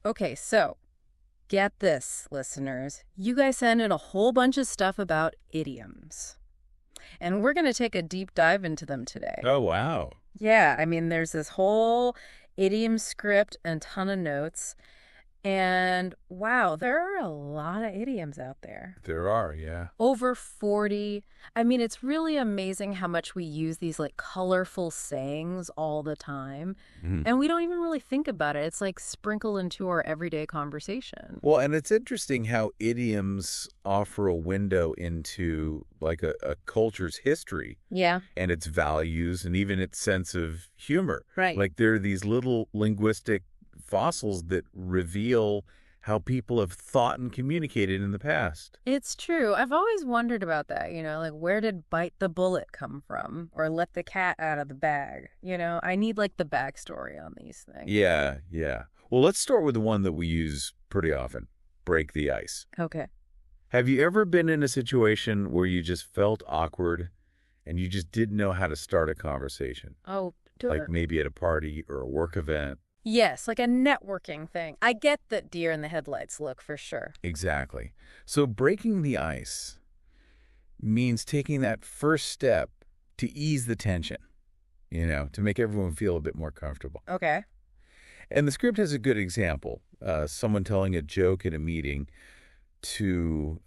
Okay, so get this, listeners. You guys sent in a whole bunch of stuff about idioms. And we're going to take a deep dive into them today. Oh, wow. Yeah, I mean, there's this whole idiom script and ton of notes. And wow, there are a lot of idioms out there. There are, yeah. Over 40. I mean, it's really amazing how much we use these like colorful sayings all the time. And we don't even really think about it. It's like sprinkled into our everyday conversation. Well, and it's interesting how idioms offer a window into like a culture's history. Yeah. And its values and even its sense of humor. Right. Like there are these little linguistic fossils that reveal how people have thought and communicated in the past. It's true. I've always wondered about that, like where did bite the bullet come from? Or let the cat out of the bag? I need like the backstory on these things. Yeah, yeah. Well, let's start with the one that we use pretty often, break the ice. Okay. Have you ever been in a situation where you just felt awkward and you just didn't know how to start a conversation? Oh, like maybe at a party or a work event? Yes, like a networking thing. I get that deer in the headlights look for sure. Exactly. So breaking the ice means taking that first step to ease the tension, to make everyone feel a bit more comfortable. Okay. And the script has a good example. Someone telling a joke in a meeting to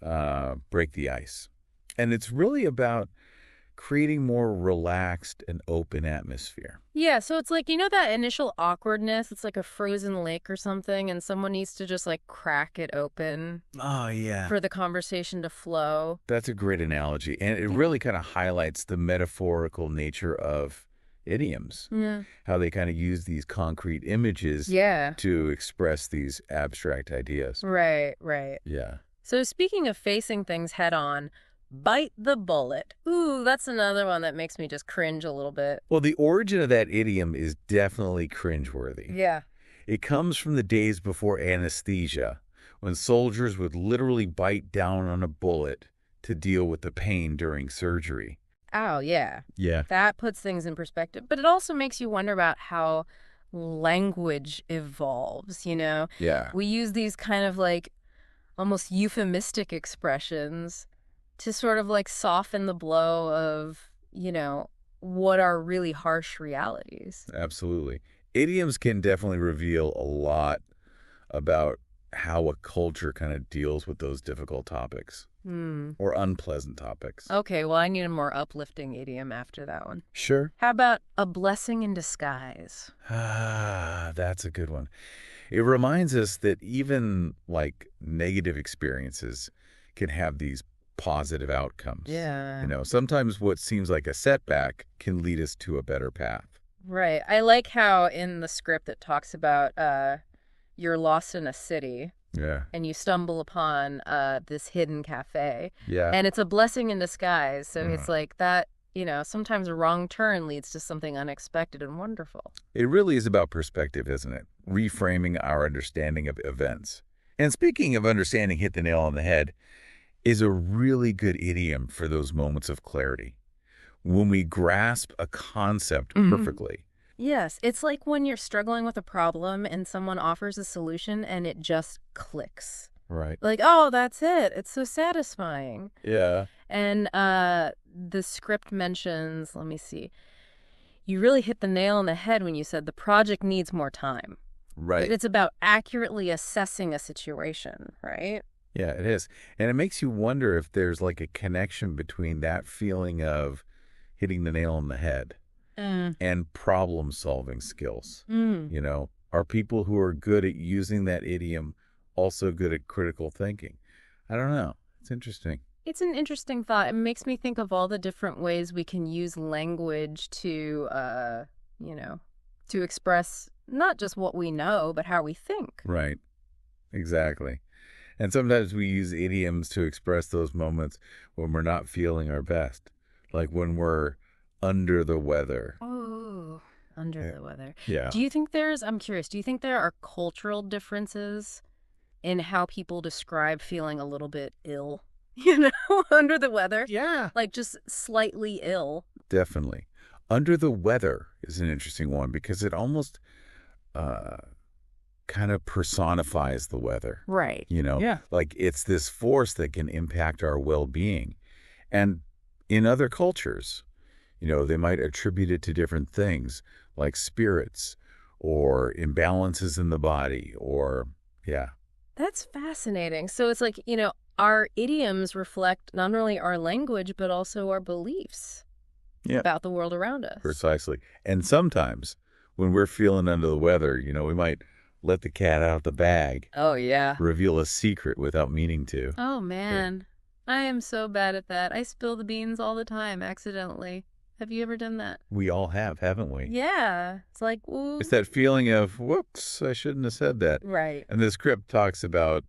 break the ice. And it's really about creating more relaxed and open atmosphere. Yeah, so it's like, that initial awkwardness, it's like a frozen lake or something, and someone needs to just like crack it open. Oh, yeah. For the conversation to flow. That's a great analogy. And it really kind of highlights the metaphorical nature of idioms. Yeah. How they kind of use these concrete images to express these abstract ideas. Right, right. Yeah. So speaking of facing things head on, bite the bullet. Ooh, that's another one that makes me just cringe a little bit. Well, the origin of that idiom is definitely cringeworthy. Yeah. It comes from the days before anesthesia, when soldiers would literally bite down on a bullet to deal with the pain during surgery. Oh, yeah. Yeah. That puts things in perspective. But it also makes you wonder about how language evolves, Yeah. We use these kind of like almost euphemistic expressions to sort of like soften the blow of, what are really harsh realities. Absolutely. Idioms can definitely reveal a lot about how a culture kind of deals with those difficult topics or unpleasant topics. Okay, well, I need a more uplifting idiom after that one. Sure. How about a blessing in disguise? Ah, that's a good one. It reminds us that even like negative experiences can have these positive outcomes. Yeah. Sometimes what seems like a setback can lead us to a better path. Right. I like how in the script it talks about you're lost in a city. Yeah. And you stumble upon this hidden cafe. Yeah. And it's a blessing in disguise. So it's like that, sometimes a wrong turn leads to something unexpected and wonderful. It really is about perspective, isn't it? Reframing our understanding of events. And speaking of understanding, hit the nail on the head is a really good idiom for those moments of clarity. When we grasp a concept perfectly. Yes, it's like when you're struggling with a problem and someone offers a solution and it just clicks. Right. Like, oh, that's it. It's so satisfying. Yeah. And the script mentions, let me see, you really hit the nail on the head when you said the project needs more time. Right. It's about accurately assessing a situation, right? Yeah, it is. And it makes you wonder if there's like a connection between that feeling of hitting the nail on the head and problem-solving skills. Are people who are good at using that idiom also good at critical thinking? I don't know. It's interesting. It's an interesting thought. It makes me think of all the different ways we can use language to, to express not just what we know, but how we think. Right. Exactly. And sometimes we use idioms to express those moments when we're not feeling our best, like when we're under the weather. Oh, under the weather. Yeah. I'm curious, do you think there are cultural differences in how people describe feeling a little bit ill, under the weather? Yeah. Like just slightly ill. Definitely. Under the weather is an interesting one because it almost kind of personifies the weather. Right. Yeah. Like it's this force that can impact our well-being. And in other cultures, they might attribute it to different things like spirits or imbalances in the body or, yeah. That's fascinating. So it's like, our idioms reflect not only our language, but also our beliefs about the world around us. Precisely. And sometimes when we're feeling under the weather, we might let the cat out of the bag. Oh, yeah. Reveal a secret without meaning to. Oh, man. Yeah. I am so bad at that. I spill the beans all the time, accidentally. Have you ever done that? We all have, haven't we? Yeah. It's like, ooh. It's that feeling of, whoops, I shouldn't have said that. Right. And the script talks about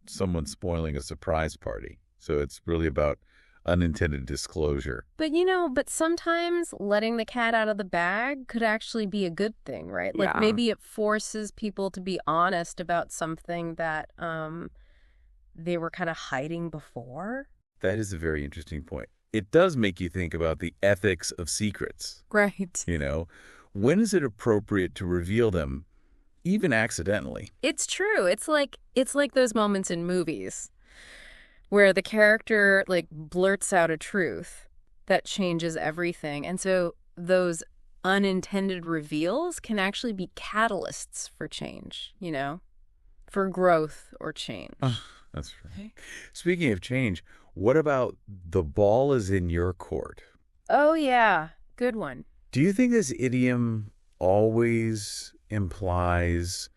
someone spoiling a surprise party. So it's really about unintended disclosure. But, but sometimes letting the cat out of the bag could actually be a good thing, right? Like maybe it forces people to be honest about something that they were kind of hiding before. That is a very interesting point. It does make you think about the ethics of secrets. Right. When is it appropriate to reveal them, even accidentally? It's true. It's like those moments in movies where the character blurts out a truth that changes everything. And so those unintended reveals can actually be catalysts for change, for growth or change. That's right. Speaking of change, what about the ball is in your court? Oh, yeah. Good one. Do you think this idiom always implies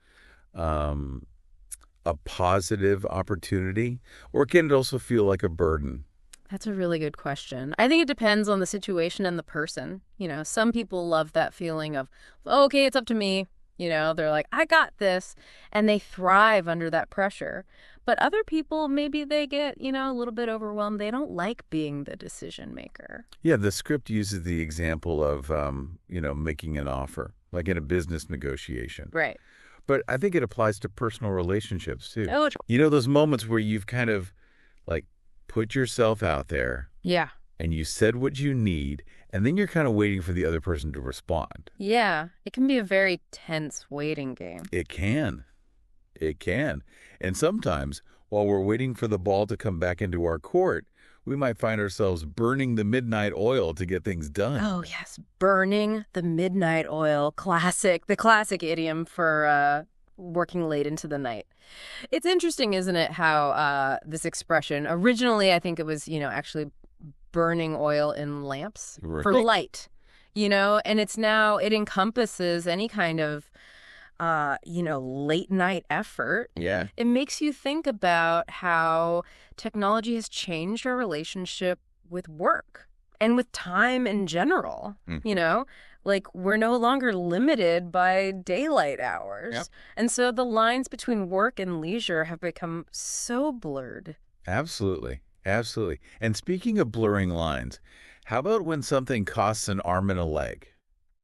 a positive opportunity, or can it also feel like a burden? That's a really good question. I think it depends on the situation and the person. Some people love that feeling of, okay, it's up to me. They're like, I got this. And they thrive under that pressure. But other people, maybe they get, a little bit overwhelmed. They don't like being the decision maker. Yeah, the script uses the example of, making an offer, like in a business negotiation. Right. But I think it applies to personal relationships, too. Oh, those moments where you've kind of, put yourself out there. Yeah. And you said what you need, and then you're kind of waiting for the other person to respond. Yeah. It can be a very tense waiting game. It can. It can. And sometimes, while we're waiting for the ball to come back into our court, we might find ourselves burning the midnight oil to get things done. Oh, yes. Burning the midnight oil. The classic idiom for working late into the night. It's interesting, isn't it, how this expression, originally I think it was, actually burning oil in lamps for light, and it's now, it encompasses any kind of, late night effort. Yeah. It makes you think about how technology has changed our relationship with work and with time in general, we're no longer limited by daylight hours. Yep. And so the lines between work and leisure have become so blurred. Absolutely. Absolutely. And speaking of blurring lines, how about when something costs an arm and a leg?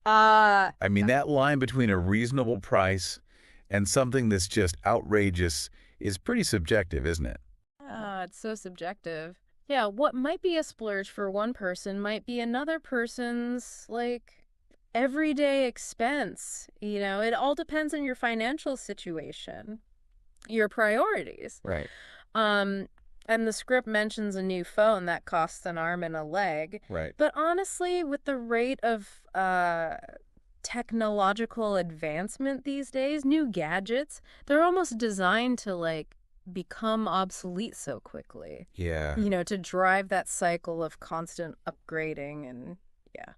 That line between a reasonable price and something that's just outrageous is pretty subjective, isn't it? It's so subjective. Yeah, what might be a splurge for one person might be another person's, everyday expense. It all depends on your financial situation, your priorities. Right. And the script mentions a new phone that costs an arm and a leg. Right. But honestly, with the rate of technological advancement these days, new gadgets, they're almost designed to become obsolete so quickly. Yeah. To drive that cycle of constant upgrading and yeah.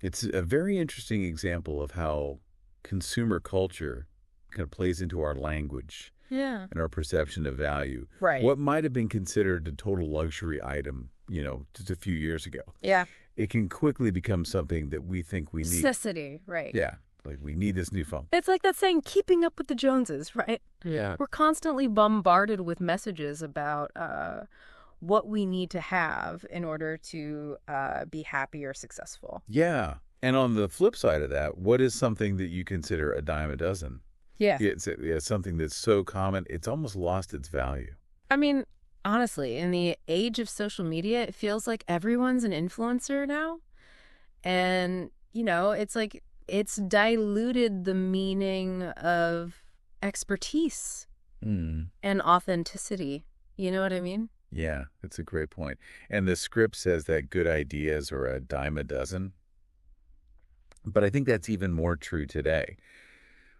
It's a very interesting example of how consumer culture kind of plays into our language. Yeah. And our perception of value. Right. What might have been considered a total luxury item, just a few years ago. Yeah. It can quickly become something that we think we need. Necessity, right. Yeah. We need this new phone. It's like that saying, keeping up with the Joneses, right? Yeah. We're constantly bombarded with messages about what we need to have in order to be happy or successful. Yeah. And on the flip side of that, what is something that you consider a dime a dozen? Yeah. It's something that's so common, it's almost lost its value. Honestly, in the age of social media, it feels like everyone's an influencer now. And, it's like it's diluted the meaning of expertise and authenticity. You know what I mean? Yeah, that's a great point. And the script says that good ideas are a dime a dozen. But I think that's even more true today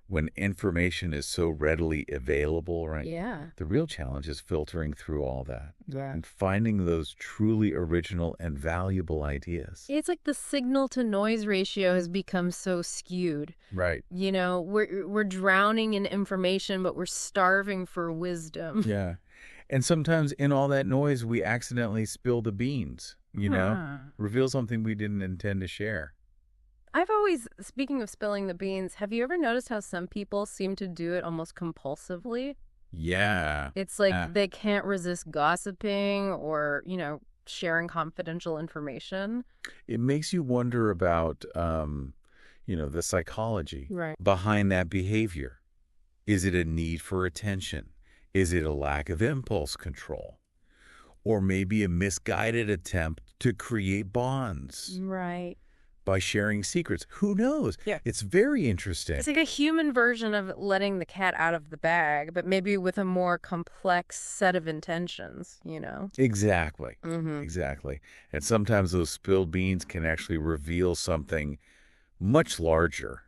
when information is so readily available, right? Yeah. The real challenge is filtering through all that Yeah. and finding those truly original and valuable ideas. It's like the signal to noise ratio has become so skewed. Right. We're drowning in information, but we're starving for wisdom. Yeah. And sometimes in all that noise, we accidentally spill the beans, reveal something we didn't intend to share. Speaking of spilling the beans, have you ever noticed how some people seem to do it almost compulsively? Yeah. It's like they can't resist gossiping or, sharing confidential information. It makes you wonder about, the psychology behind that behavior. Is it a need for attention? Is it a lack of impulse control? Or maybe a misguided attempt to create bonds? Right. By sharing secrets. Who knows? Yeah. It's very interesting. It's like a human version of letting the cat out of the bag, but maybe with a more complex set of intentions, Exactly. Mm-hmm. Exactly. And sometimes those spilled beans can actually reveal something much larger,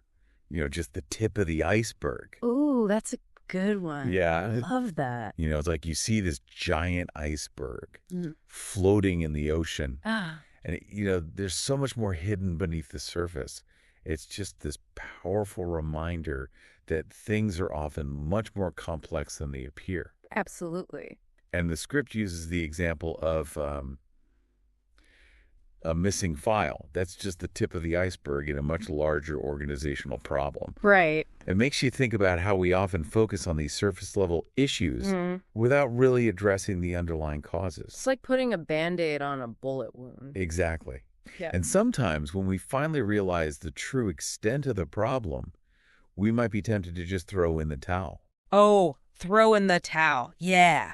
just the tip of the iceberg. Ooh, that's a good one. Yeah. I love that. It's like you see this giant iceberg floating in the ocean. And, there's so much more hidden beneath the surface. It's just this powerful reminder that things are often much more complex than they appear. Absolutely. And the script uses the example of a missing file. That's just the tip of the iceberg in a much larger organizational problem. Right. It makes you think about how we often focus on these surface-level issues without really addressing the underlying causes. It's like putting a Band-Aid on a bullet wound. Exactly. Yeah. And sometimes when we finally realize the true extent of the problem, we might be tempted to just throw in the towel. Oh, throw in the towel. Yeah.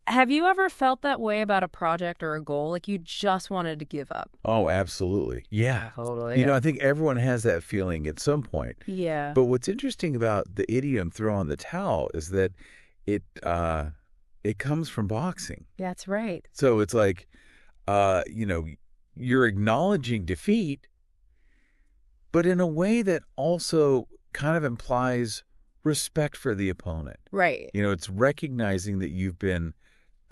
Have you ever felt that way about a project or a goal? Like you just wanted to give up? Oh, absolutely. Yeah. Totally. I think everyone has that feeling at some point. Yeah. But what's interesting about the idiom throw in the towel is that it comes from boxing. That's right. So it's like, you're acknowledging defeat, but in a way that also kind of implies respect for the opponent. Right. It's recognizing that you've been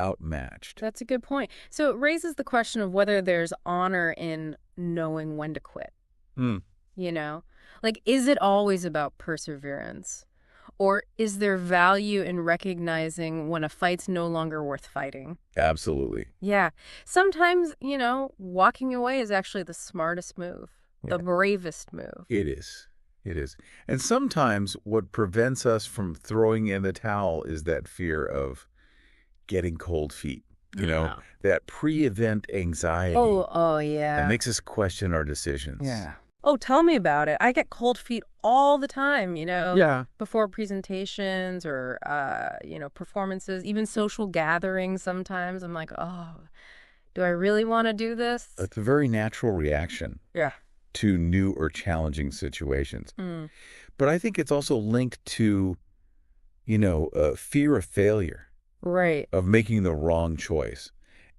outmatched. That's a good point. So it raises the question of whether there's honor in knowing when to quit. Like, is it always about perseverance? Or is there value in recognizing when a fight's no longer worth fighting? Absolutely. Yeah. Sometimes, walking away is actually the smartest move, the bravest move. It is. It is. And sometimes what prevents us from throwing in the towel is that fear of getting cold feet, that pre-event anxiety. Oh, yeah. That makes us question our decisions. Yeah. Oh, tell me about it. I get cold feet all the time, Yeah. before presentations or, performances, even social gatherings sometimes. I'm like, oh, do I really want to do this? It's a very natural reaction. Yeah. To new or challenging situations. But I think it's also linked to, fear of failure. Right. Of making the wrong choice.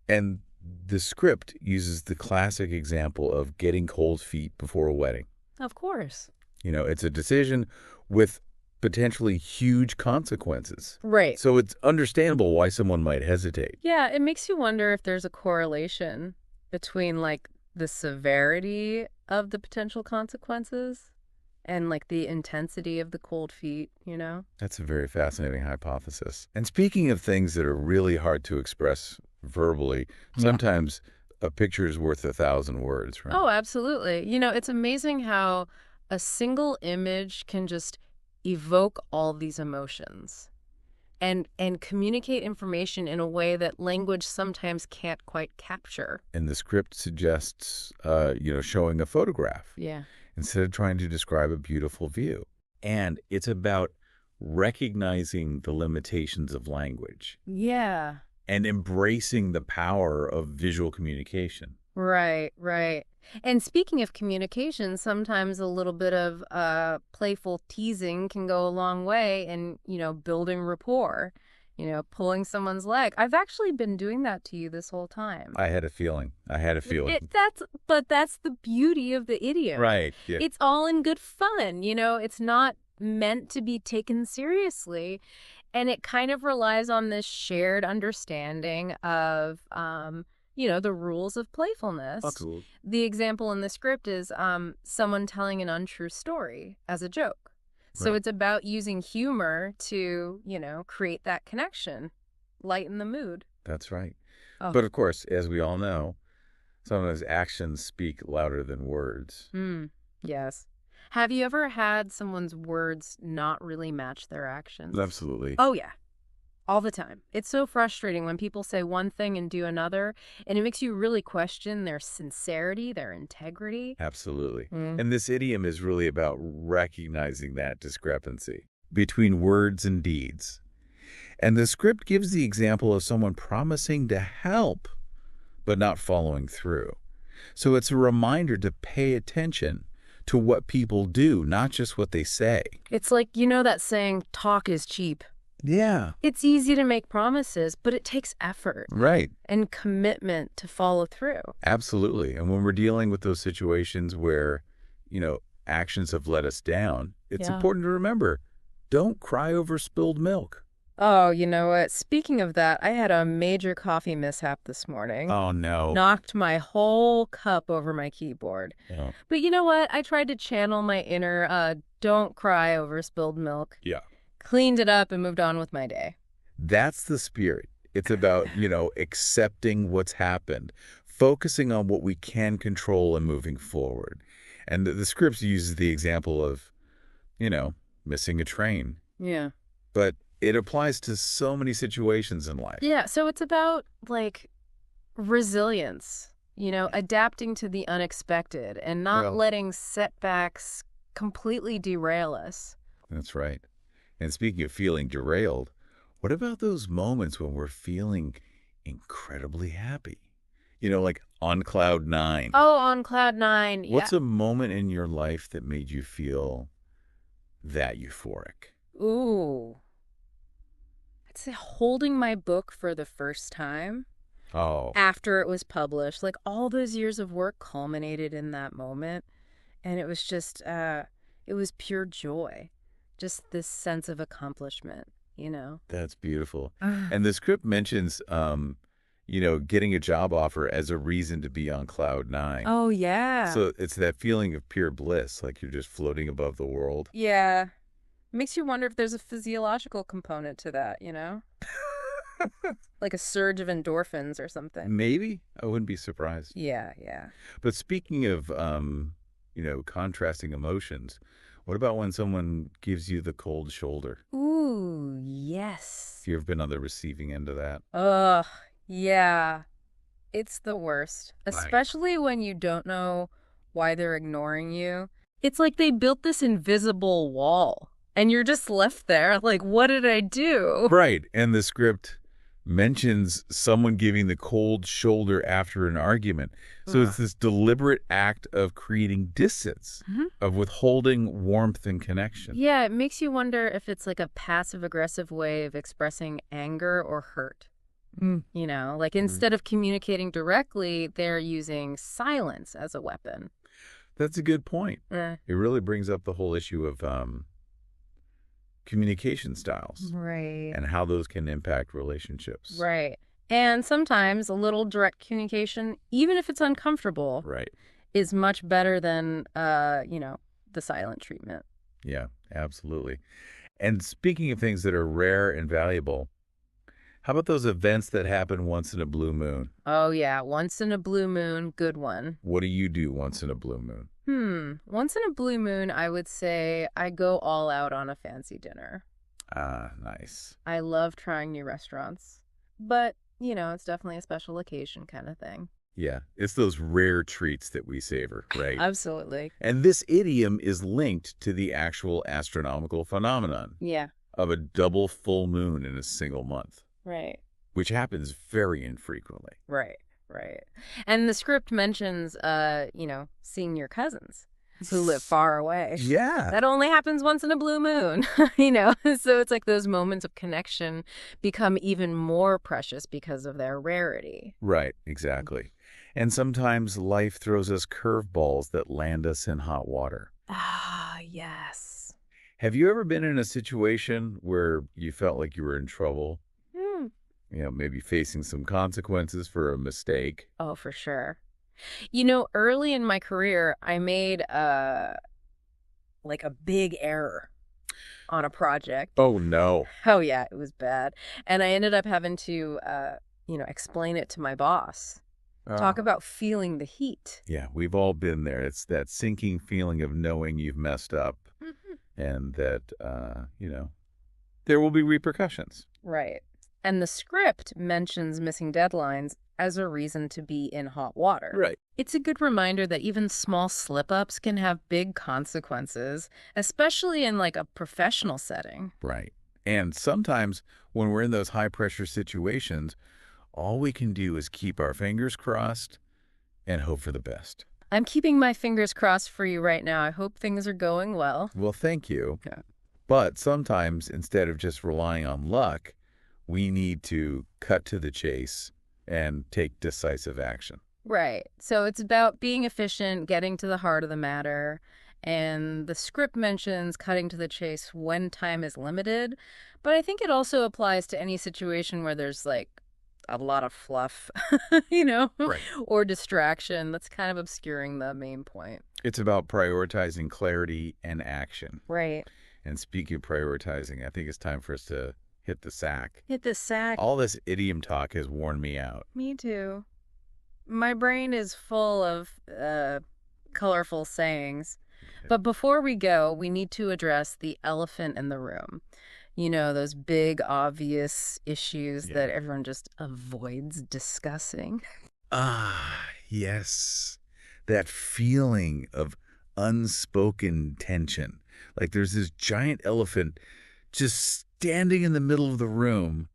And the script uses the classic example of getting cold feet before a wedding. Of course. It's a decision with potentially huge consequences. Right. So it's understandable why someone might hesitate. Yeah, it makes you wonder if there's a correlation between, like, the severity of the potential consequences and, like, the intensity of the cold feet, That's a very fascinating hypothesis. And speaking of things that are really hard to express verbally, sometimes a picture is worth 1,000 words, right? Oh, absolutely. It's amazing how a single image can just evoke all these emotions and communicate information in a way that language sometimes can't quite capture. And the script suggests, showing a photograph. Yeah. Instead of trying to describe a beautiful view. And it's about recognizing the limitations of language. Yeah. And embracing the power of visual communication. Right, right. And speaking of communication, sometimes a little bit of playful teasing can go a long way in, building rapport, pulling someone's leg. I've actually been doing that to you this whole time. I had a feeling. I had a feeling. But that's the beauty of the idiom. Right. Yeah. It's all in good fun, it's not meant to be taken seriously. And it kind of relies on this shared understanding of, the rules of playfulness. Absolutely. The example in the script is someone telling an untrue story as a joke. So Right. it's about using humor to, create that connection, lighten the mood. That's right. Oh. But of course, as we all know, sometimes actions speak louder than words. Yes. Have you ever had someone's words not really match their actions? Absolutely. Oh, yeah. All the time. It's so frustrating when people say one thing and do another, and it makes you really question their sincerity, their integrity. Absolutely. And this idiom is really about recognizing that discrepancy between words and deeds. And the script gives the example of someone promising to help, but not following through. So it's a reminder to pay attention to what people do, not just what they say. It's like, that saying, talk is cheap. Yeah. It's easy to make promises, but it takes effort. Right. And commitment to follow through. Absolutely. And when we're dealing with those situations where, actions have let us down, it's important to remember, don't cry over spilled milk. Oh, you know what? Speaking of that, I had a major coffee mishap this morning. Oh, no. Knocked my whole cup over my keyboard. Oh. But you know what? I tried to channel my inner don't cry over spilled milk. Yeah. Cleaned it up and moved on with my day. That's the spirit. It's about, accepting what's happened, focusing on what we can control and moving forward. And the script uses the example of, missing a train. Yeah. But it applies to so many situations in life. Yeah, so it's about, resilience, adapting to the unexpected and not letting setbacks completely derail us. That's right. And speaking of feeling derailed, what about those moments when we're feeling incredibly happy? Like on cloud nine. Oh, on cloud nine. What's a moment in your life that made you feel that euphoric? Ooh. I'd say holding my book for the first time. Oh. After it was published. Like, all those years of work culminated in that moment. And it was just, it was pure joy. Just this sense of accomplishment, That's beautiful. And the script mentions, getting a job offer as a reason to be on cloud nine. Oh, yeah. So it's that feeling of pure bliss, like you're just floating above the world. Yeah. Makes you wonder if there's a physiological component to that, Like a surge of endorphins or something. Maybe. I wouldn't be surprised. Yeah, yeah. But speaking of, contrasting emotions, what about when someone gives you the cold shoulder? Ooh, yes. Have you ever been on the receiving end of that? Ugh, yeah. It's the worst. Especially when you don't know why they're ignoring you. It's like they built this invisible wall, and you're just left there like, what did I do? Right. And the script mentions someone giving the cold shoulder after an argument. So it's this deliberate act of creating distance, of withholding warmth and connection. Yeah, it makes you wonder if it's like a passive-aggressive way of expressing anger or hurt. Instead of communicating directly, they're using silence as a weapon. That's a good point. It really brings up the whole issue of communication styles. Right. And how those can impact relationships. Right. And sometimes a little direct communication, even if it's uncomfortable, is much better than, the silent treatment. Yeah, absolutely. And speaking of things that are rare and valuable, how about those events that happen once in a blue moon? Oh, yeah. Once in a blue moon, good one. What do you do once in a blue moon? Once in a blue moon, I would say I go all out on a fancy dinner. Ah, nice. I love trying new restaurants. But, it's definitely a special occasion kind of thing. Yeah, it's those rare treats that we savor, right? Absolutely. And this idiom is linked to the actual astronomical phenomenon of a double full moon in a single month. Right. Which happens very infrequently. Right. Right. And the script mentions, seeing your cousins who live far away. Yeah. That only happens once in a blue moon, So it's like those moments of connection become even more precious because of their rarity. Right, exactly. And sometimes life throws us curveballs that land us in hot water. Ah, yes. Have you ever been in a situation where you felt like you were in trouble? Hmm. Maybe facing some consequences for a mistake? Oh, for sure. Early in my career, I made a big error on a project. Oh, no. Oh, yeah, it was bad. And I ended up having to, explain it to my boss. Talk about feeling the heat. Yeah, we've all been there. It's that sinking feeling of knowing you've messed up and that, there will be repercussions. Right. And the script mentions missing deadlines as a reason to be in hot water. Right. It's a good reminder that even small slip-ups can have big consequences, especially in a professional setting. Right. And sometimes when we're in those high-pressure situations, all we can do is keep our fingers crossed and hope for the best. I'm keeping my fingers crossed for you right now. I hope things are going well. Well, thank you. Yeah. But sometimes, instead of just relying on luck, we need to cut to the chase and take decisive action. Right. So it's about being efficient, getting to the heart of the matter. And the script mentions cutting to the chase when time is limited. But I think it also applies to any situation where there's a lot of fluff, Right. or distraction that's kind of obscuring the main point. It's about prioritizing clarity and action. Right. And speaking of prioritizing, I think it's time for us to hit the sack. Hit the sack. All this idiom talk has worn me out. Me too. My brain is full of colorful sayings. But before we go, we need to address the elephant in the room. Those big, obvious issues that everyone just avoids discussing. Ah, yes. That feeling of unspoken tension. Like there's this giant elephant just standing in the middle of the room,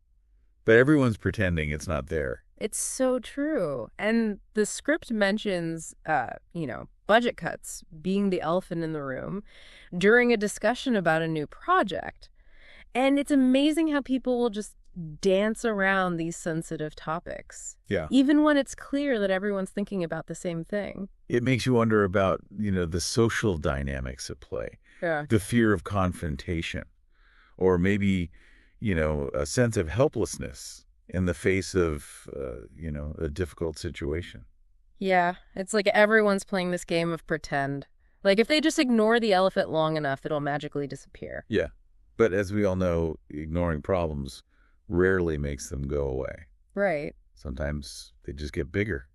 but everyone's pretending it's not there. It's so true. And the script mentions, budget cuts being the elephant in the room during a discussion about a new project. And it's amazing how people will just dance around these sensitive topics. Yeah. Even when it's clear that everyone's thinking about the same thing. It makes you wonder about, the social dynamics at play. Yeah. The fear of confrontation. Or maybe, a sense of helplessness in the face of, a difficult situation. Yeah. It's like everyone's playing this game of pretend. Like if they just ignore the elephant long enough, it'll magically disappear. Yeah. But as we all know, ignoring problems rarely makes them go away. Right. Sometimes they just get bigger,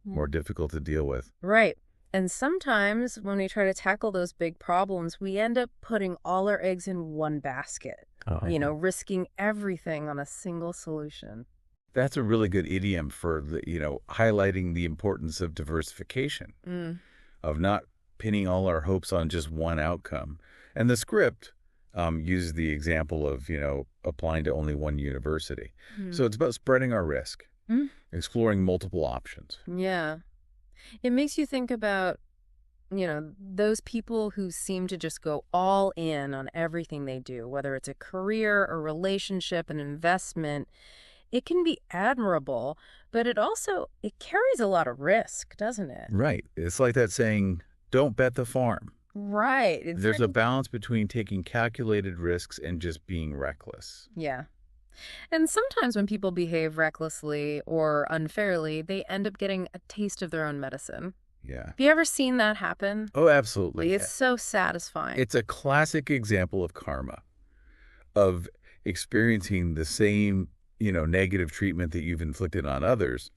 more difficult to deal with. Right. And sometimes when we try to tackle those big problems, we end up putting all our eggs in one basket, risking everything on a single solution. That's a really good idiom for, highlighting the importance of diversification, of not pinning all our hopes on just one outcome. And the script uses the example of, applying to only one university. So it's about spreading our risk, exploring multiple options. Yeah. It makes you think about, those people who seem to just go all in on everything they do, whether it's a career, a relationship, an investment. It can be admirable, but it carries a lot of risk, doesn't it? Right. It's like that saying, don't bet the farm. Right. There's a balance between taking calculated risks and just being reckless. Yeah. And sometimes when people behave recklessly or unfairly, they end up getting a taste of their own medicine. Yeah. Have you ever seen that happen? Oh, absolutely. It's so satisfying. It's a classic example of karma, of experiencing the same, negative treatment that you've inflicted on others.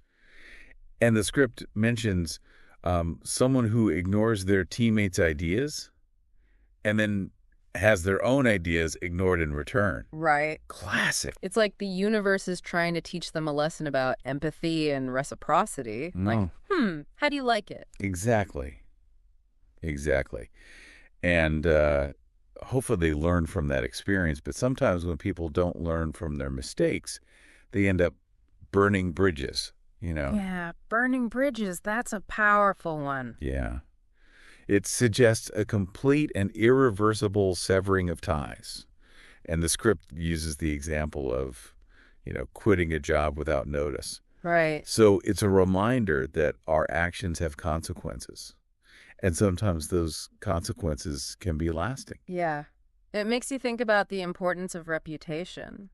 And the script mentions someone who ignores their teammates' ideas and then has their own ideas ignored in return. Right. Classic. It's like the universe is trying to teach them a lesson about empathy and reciprocity. No. Like, how do you like it? Exactly. And hopefully they learn from that experience. But sometimes when people don't learn from their mistakes, they end up burning bridges, Yeah, burning bridges, that's a powerful one. Yeah. It suggests a complete and irreversible severing of ties. And the script uses the example of, quitting a job without notice. Right. So it's a reminder that our actions have consequences. And sometimes those consequences can be lasting. Yeah. It makes you think about the importance of reputation,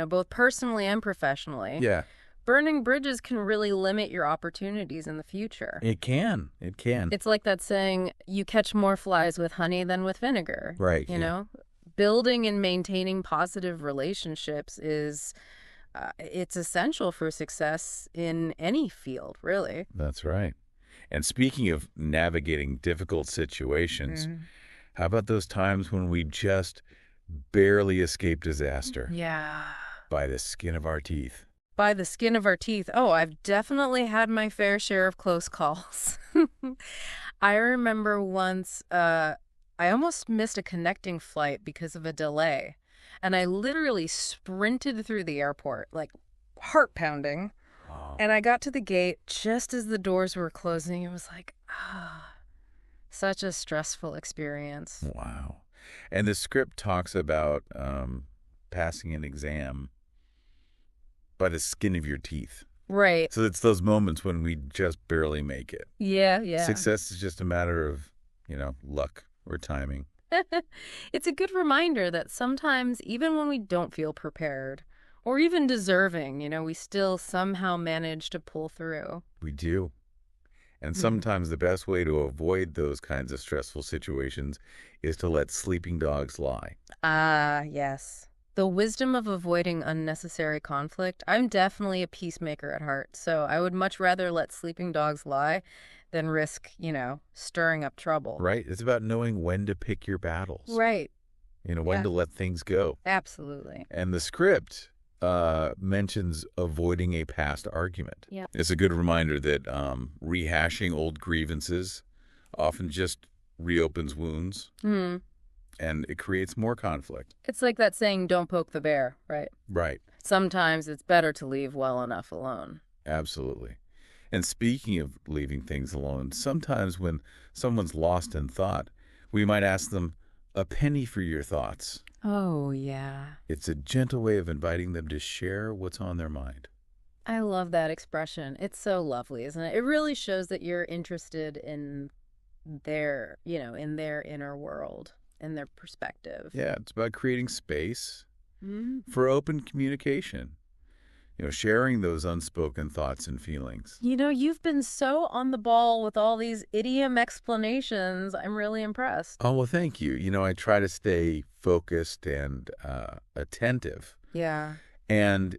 both personally and professionally. Yeah, Burning bridges can really limit your opportunities in the future. it can. It can. It's like that saying, you catch more flies with honey than with vinegar. Right. Building and maintaining positive relationships it's essential for success in any field, really. That's right. And speaking of navigating difficult situations, how about those times when we just barely escape disaster Yeah. by the skin of our teeth? By the skin of our teeth. Oh, I've definitely had my fair share of close calls. I remember once I almost missed a connecting flight because of a delay. And I literally sprinted through the airport, like heart pounding. Oh. And I got to the gate just as the doors were closing. It was like, such a stressful experience. Wow. And the script talks about passing an exam by the skin of your teeth. Right. So it's those moments when we just barely make it. Yeah, yeah. Success is just a matter of, luck or timing. It's a good reminder that sometimes, even when we don't feel prepared or even deserving, we still somehow manage to pull through. We do. And sometimes the best way to avoid those kinds of stressful situations is to let sleeping dogs lie. Ah, yes. The wisdom of avoiding unnecessary conflict. I'm definitely a peacemaker at heart, so I would much rather let sleeping dogs lie than risk, stirring up trouble. Right? It's about knowing when to pick your battles. Right. When to let things go. Absolutely. And the script mentions avoiding a past argument. Yeah. It's a good reminder that rehashing old grievances often just reopens wounds. And it creates more conflict. It's like that saying, don't poke the bear, right? Right. Sometimes it's better to leave well enough alone. Absolutely. And speaking of leaving things alone, sometimes when someone's lost in thought, we might ask them, a penny for your thoughts. Oh, yeah. It's a gentle way of inviting them to share what's on their mind. I love that expression. It's so lovely, isn't it? It really shows that you're interested in their, in their inner world and their perspective. Yeah, it's about creating space for open communication. Sharing those unspoken thoughts and feelings. You've been so on the ball with all these idiom explanations. I'm really impressed. Oh, well, thank you. I try to stay focused and attentive. Yeah. And,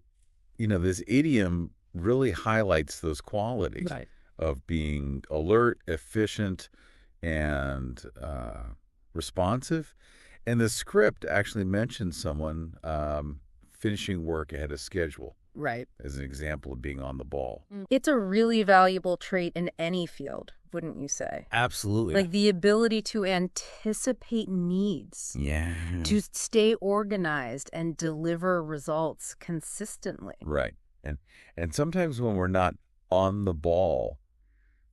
this idiom really highlights those qualities of being alert, efficient, and responsive. And the script actually mentions someone finishing work ahead of schedule. Right. As an example of being on the ball. It's a really valuable trait in any field, wouldn't you say? Absolutely. Like the ability to anticipate needs. Yeah. To stay organized and deliver results consistently. Right. And sometimes when we're not on the ball,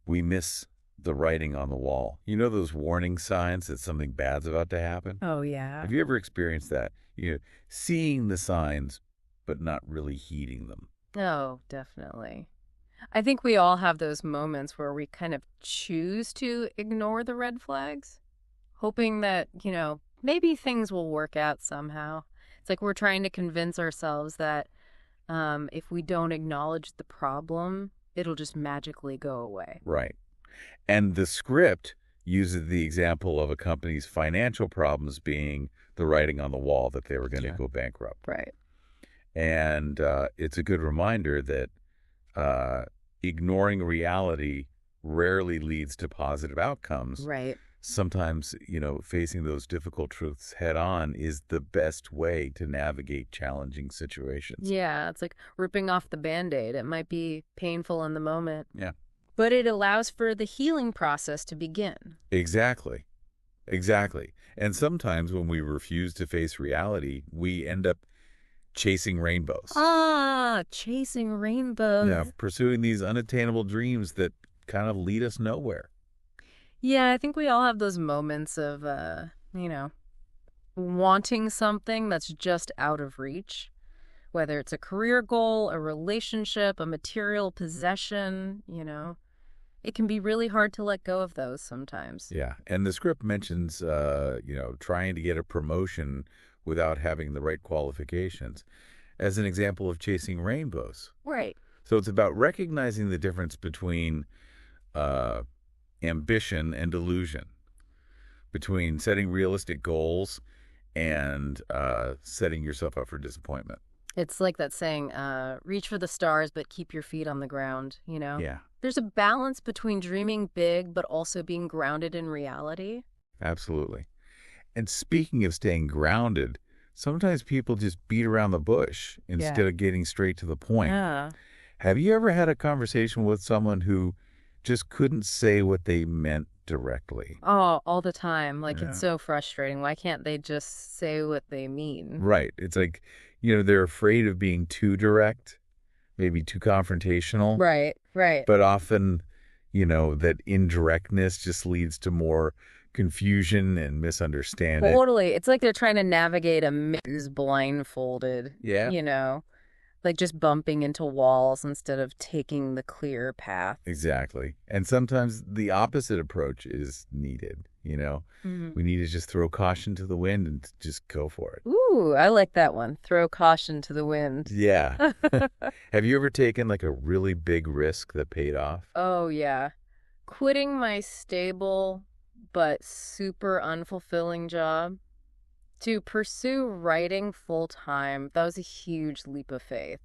we miss the writing on the wall. Those warning signs that something bad's about to happen? Oh, yeah. Have you ever experienced that? Seeing the signs, but not really heeding them. Oh, definitely. I think we all have those moments where we kind of choose to ignore the red flags, hoping that, maybe things will work out somehow. It's like we're trying to convince ourselves that if we don't acknowledge the problem, it'll just magically go away. Right. And the script uses the example of a company's financial problems being the writing on the wall that they were going to go bankrupt. Right. And it's a good reminder that ignoring reality rarely leads to positive outcomes. Right. Sometimes, facing those difficult truths head on is the best way to navigate challenging situations. Yeah, it's like ripping off the Band-Aid. It might be painful in the moment. Yeah. But it allows for the healing process to begin. Exactly. And sometimes when we refuse to face reality, we end up chasing rainbows. Ah, chasing rainbows. Yeah, pursuing these unattainable dreams that kind of lead us nowhere. Yeah, I think we all have those moments of, wanting something that's just out of reach. Whether it's a career goal, a relationship, a material possession, it can be really hard to let go of those sometimes. Yeah, and the script mentions, trying to get a promotion without having the right qualifications as an example of chasing rainbows. Right. So it's about recognizing the difference between ambition and delusion, between setting realistic goals and setting yourself up for disappointment. It's like that saying, reach for the stars, but keep your feet on the ground, Yeah, There's a balance between dreaming big, but also being grounded in reality. absolutely. And speaking of staying grounded, sometimes people just beat around the bush instead of getting straight to the point. Yeah. Have you ever had a conversation with someone who just couldn't say what they meant directly? Oh, all the time. Like, Yeah. it's so frustrating. Why can't they just say what they mean? Right. It's like, they're afraid of being too direct, maybe too confrontational. Right, right. But often, that indirectness just leads to more confusion and misunderstanding. Totally. It's like they're trying to navigate a maze blindfolded. Yeah. Like just bumping into walls instead of taking the clear path. Exactly. And sometimes the opposite approach is needed, We need to just throw caution to the wind and just go for it. Ooh, I like that one. Throw caution to the wind. Yeah. Have you ever taken like a really big risk that paid off? Oh, yeah. Quitting my stable but super unfulfilling job to pursue writing full time, that was a huge leap of faith.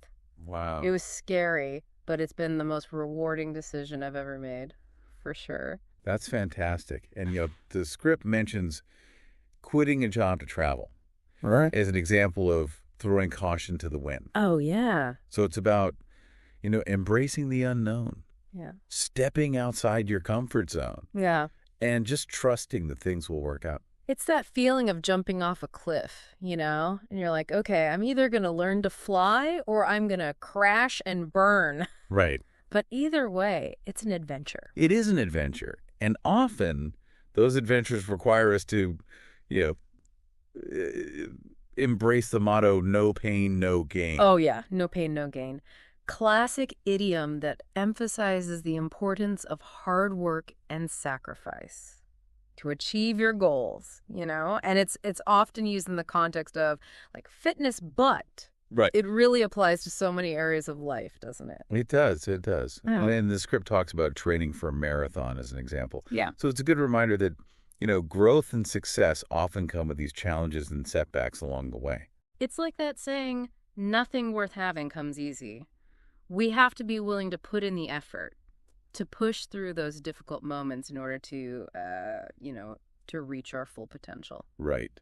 Wow. It was scary, but it's been the most rewarding decision I've ever made, for sure. That's fantastic. And, the script mentions quitting a job to travel. Right. As an example of throwing caution to the wind. Oh, yeah. So it's about, embracing the unknown, Yeah. stepping outside your comfort zone, Yeah. and just trusting that things will work out. It's that feeling of jumping off a cliff, And you're like, okay, I'm either going to learn to fly or I'm going to crash and burn. Right. But either way, it's an adventure. It is an adventure. And often those adventures require us to, embrace the motto, no pain, no gain. Oh, yeah. No pain, no gain. Classic idiom that emphasizes the importance of hard work and sacrifice to achieve your goals, And it's often used in the context of like fitness, but Right. it really applies to so many areas of life, doesn't it? It does. It does. Yeah. And the script talks about training for a marathon as an example. Yeah. So it's a good reminder that, growth and success often come with these challenges and setbacks along the way. It's like that saying, nothing worth having comes easy. We have to be willing to put in the effort to push through those difficult moments in order to, to reach our full potential. Right.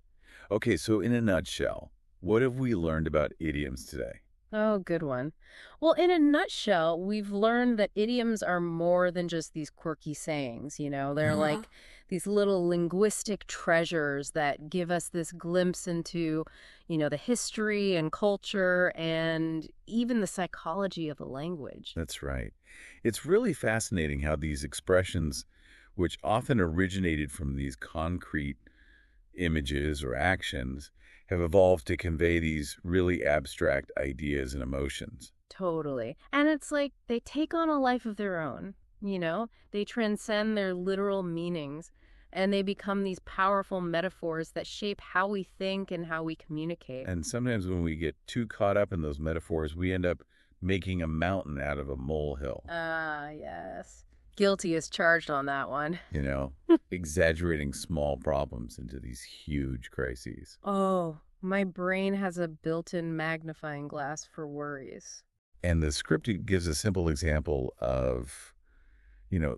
Okay, so in a nutshell, what have we learned about idioms today? Oh, good one. Well, in a nutshell, we've learned that idioms are more than just these quirky sayings, They're like these little linguistic treasures that give us this glimpse into, the history and culture and even the psychology of a language. That's right. It's really fascinating how these expressions, which often originated from these concrete images or actions, have evolved to convey these really abstract ideas and emotions. Totally. And it's like they take on a life of their own, They transcend their literal meanings and they become these powerful metaphors that shape how we think and how we communicate. And sometimes when we get too caught up in those metaphors, we end up making a mountain out of a molehill. Ah, yes. Guilty as charged on that one. Exaggerating small problems into these huge crises. Oh, my brain has a built-in magnifying glass for worries. And the script gives a simple example of,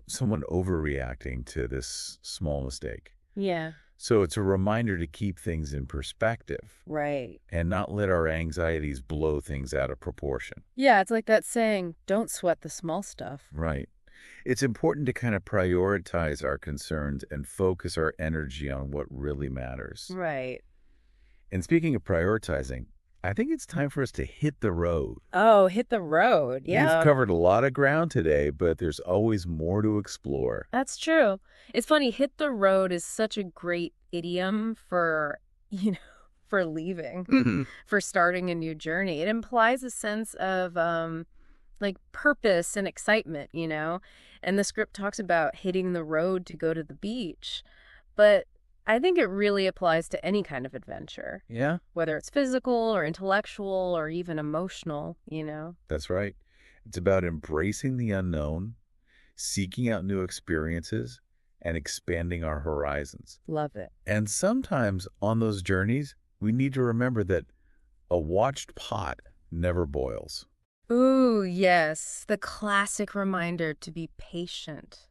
someone overreacting to this small mistake. Yeah. So it's a reminder to keep things in perspective. Right. And not let our anxieties blow things out of proportion. Yeah, it's like that saying, don't sweat the small stuff. Right. It's important to kind of prioritize our concerns and focus our energy on what really matters. Right. And speaking of prioritizing, I think it's time for us to hit the road. Oh, hit the road. Yeah. We've covered a lot of ground today, but there's always more to explore. That's true. It's funny, hit the road is such a great idiom for, for leaving, for starting a new journey. It implies a sense of like purpose and excitement, And the script talks about hitting the road to go to the beach. But I think it really applies to any kind of adventure. Yeah? Whether it's physical or intellectual or even emotional, That's right. It's about embracing the unknown, seeking out new experiences, and expanding our horizons. Love it. And sometimes on those journeys, we need to remember that a watched pot never boils. Ooh, yes. The classic reminder to be patient.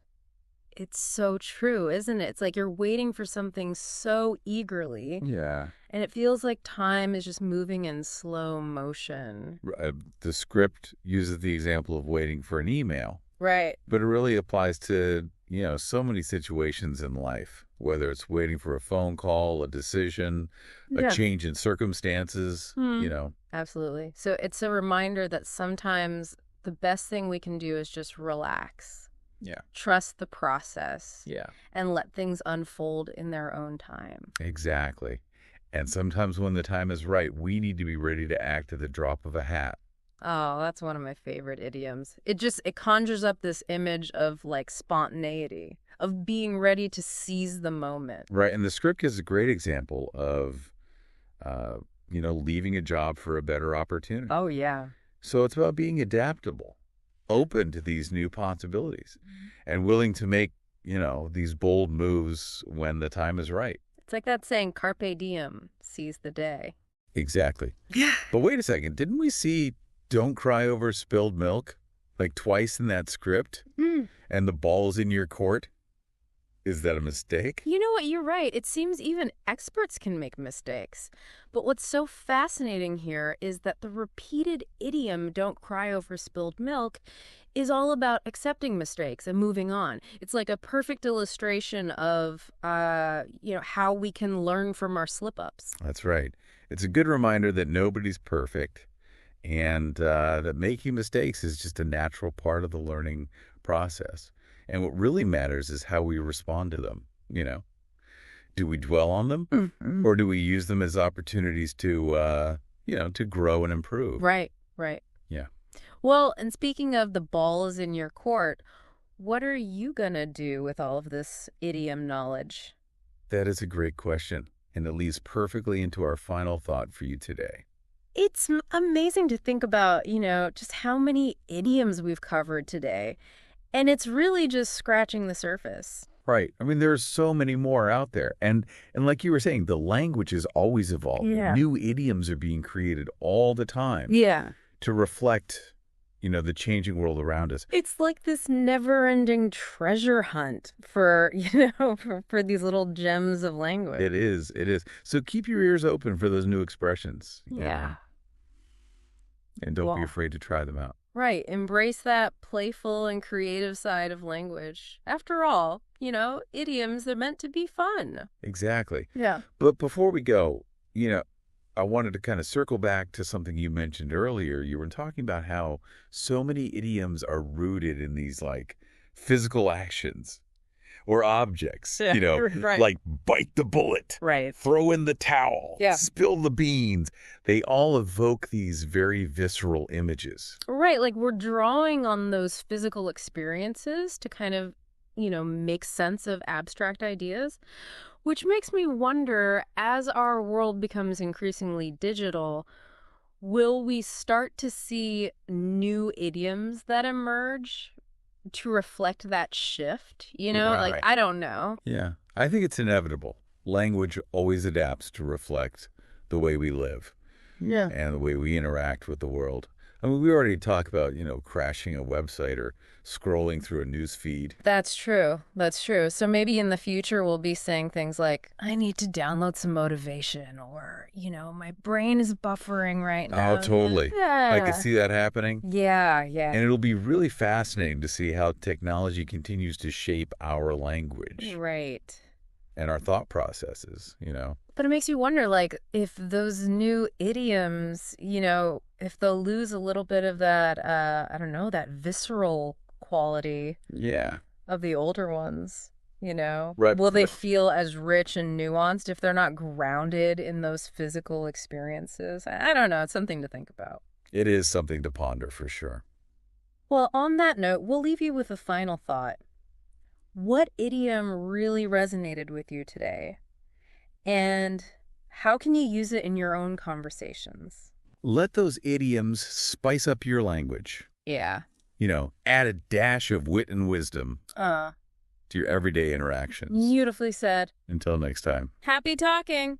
It's so true, isn't it? It's like you're waiting for something so eagerly. Yeah. And it feels like time is just moving in slow motion. The script uses the example of waiting for an email. Right. But it really applies to, so many situations in life, whether it's waiting for a phone call, a decision, a change in circumstances, Absolutely. So it's a reminder that sometimes the best thing we can do is just relax. Yeah. Trust the process. Yeah. And let things unfold in their own time. Exactly. And sometimes when the time is right, we need to be ready to act at the drop of a hat. Oh, that's one of my favorite idioms. It conjures up this image of like spontaneity, of being ready to seize the moment. Right. And the script is a great example of, leaving a job for a better opportunity. Oh, yeah. So it's about being adaptable, open to these new possibilities, and willing to make, these bold moves when the time is right. It's like that saying, carpe diem, seize the day. Exactly. Yeah. But wait a second. Didn't we see don't cry over spilled milk like twice in that script? And the ball's in your court? Is that a mistake? You know what? You're right. It seems even experts can make mistakes. But what's so fascinating here is that the repeated idiom, don't cry over spilled milk, is all about accepting mistakes and moving on. It's like a perfect illustration of, how we can learn from our slip-ups. That's right. It's a good reminder that nobody's perfect and that making mistakes is just a natural part of the learning process. And what really matters is how we respond to them, Do we dwell on them or do we use them as opportunities to, to grow and improve? Right. Yeah. Well, and speaking of the ball is in your court, what are you going to do with all of this idiom knowledge? That is a great question, and it leads perfectly into our final thought for you today. It's amazing to think about, just how many idioms we've covered today. And it's really just scratching the surface. Right. I mean, there's so many more out there. And like you were saying, the language is always evolving. Yeah. New idioms are being created all the time. Yeah. To reflect, the changing world around us. It's like this never-ending treasure hunt for, for these little gems of language. It is. So keep your ears open for those new expressions. Yeah. And don't be afraid to try them out. Right. Embrace that playful and creative side of language. After all, idioms are meant to be fun. Exactly. Yeah. But before we go, I wanted to kind of circle back to something you mentioned earlier. You were talking about how so many idioms are rooted in these like physical actions or objects, right. Like bite the bullet, right? Throw in the towel, yeah. Spill the beans. They all evoke these very visceral images. Right. Like we're drawing on those physical experiences to kind of, make sense of abstract ideas, which makes me wonder, as our world becomes increasingly digital, will we start to see new idioms that emerge to reflect that shift, Right. I don't know. Yeah, I think it's inevitable. Language always adapts to reflect the way we live and the way we interact with the world. I mean, we already talked about, crashing a website or scrolling through a news feed. That's true. So maybe in the future we'll be saying things like, I need to download some motivation, or, my brain is buffering right now. Oh, totally. Yeah. I can see that happening. Yeah. And it'll be really fascinating to see how technology continues to shape our language. Right. and our thought processes, you know. But it makes you wonder, like, if those new idioms, if they'll lose a little bit of that, I don't know, that visceral quality Yeah. of the older ones, Right. Will they feel as rich and nuanced if they're not grounded in those physical experiences? I don't know. It's something to think about. It is something to ponder for sure. Well, on that note, we'll leave you with a final thought. What idiom really resonated with you today? And how can you use it in your own conversations? Let those idioms spice up your language. Yeah. Add a dash of wit and wisdom to your everyday interactions. Beautifully said. Until next time. Happy talking.